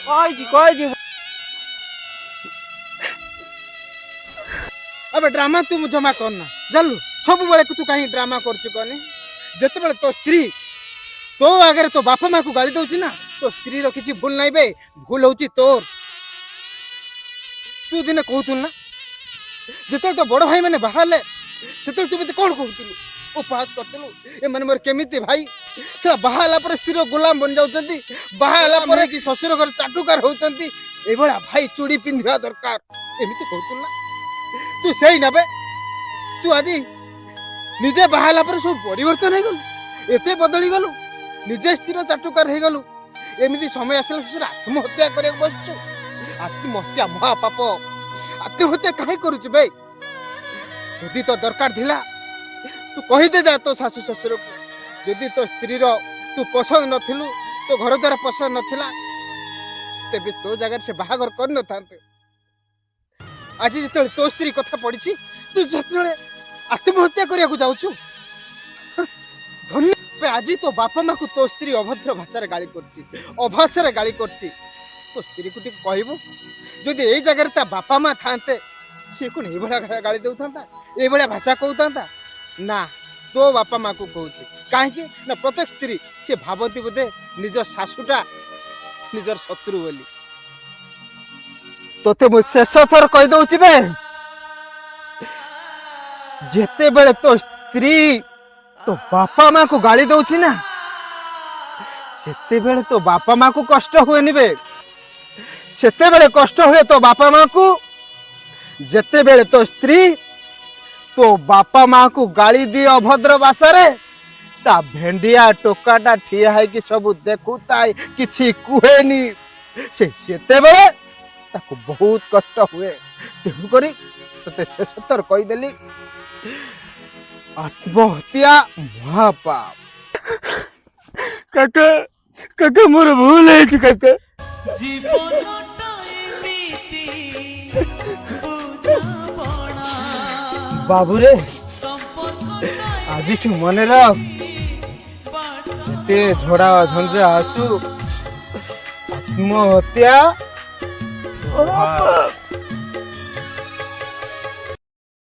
କହିଛି अबे ड्रामा तू जमा करना जानलु सब बेले तू कहीं ड्रामा करछु कने जते बेले तो स्त्री तो अगर तो बापा माँ को गाली दउछि ना तो स्त्री रो किछि भूल नहीं बे भूल होछि तोर तू दिने कहतु ना जते तो बड़ भाई माने बाहरले सेते तू मते कोन कहतलु उपहास करतलु ए माने मोर केमिति भाई से बाहाला पर स्त्री रो गुलाम बन जाउचंती बाहाला पर कि ससुर घर चाटुकार होउचंती ए बळा भाई चूड़ी पिंधिया दरकार एमिति कहतु ना तू सही नबे तू आज निजे बाहाला पर सब परिवर्तन हो गलु एते बदली गलु निजे स्थिर चाटुकार हो गलु एमिति समय आसला से आत्महत्या करे बसछु आत्महत्या महापाप आत्महत्या काहे करूछ बे जदी तो दरकार थिला तू कहि दे जा तो सासु ससुर को जदी तो स्त्री रो तू पसंद नथिलु तो घर द्वारा पसंद नथिला तेबे तो जगह से बाहागर कर न थांते आज जो तो स्त्री कथा पड़ी तू जो आत्महत्या करने को जाऊँ धन्य आज तो बापा माँ को तो स्त्री अभद्र भाषा गाली कर गाली कर तो स्त्री को कहबू जदि यही जगह ता बापा माँ था सी कौन ये गाली दे ये भाषा कहता ना तो बापा माँ को कहूँ कहीं ना प्रत्येक स्त्री सी भावती बोधे निज शाशुटा निजर शत्रु बोली तोते मु शेष थर कहि दउछि बे जेते बेले तो स्त्री तो बापा माँ को गाली दउछि ना सेते बेले तो बापा माँ को कष्ट हुए नि बे सेते बेले कष्ट हुए तो बापा माँ को जेते बेले तो स्त्री तो बापा माँ को गाली दी अभद्र भाषा रे ता भेंडिया टोकाटा ठिया है कि सब देखुता किछि कुहेनी सेते बेले ताको बहुत कष्ट हुए तेणु करी तते शेष थर कहीदेली आत्महत्या महापाप काका काका मोर भूल है काका बाबू रे आज तू मन रख जेते झोड़ा झंझा आसू आत्महत्या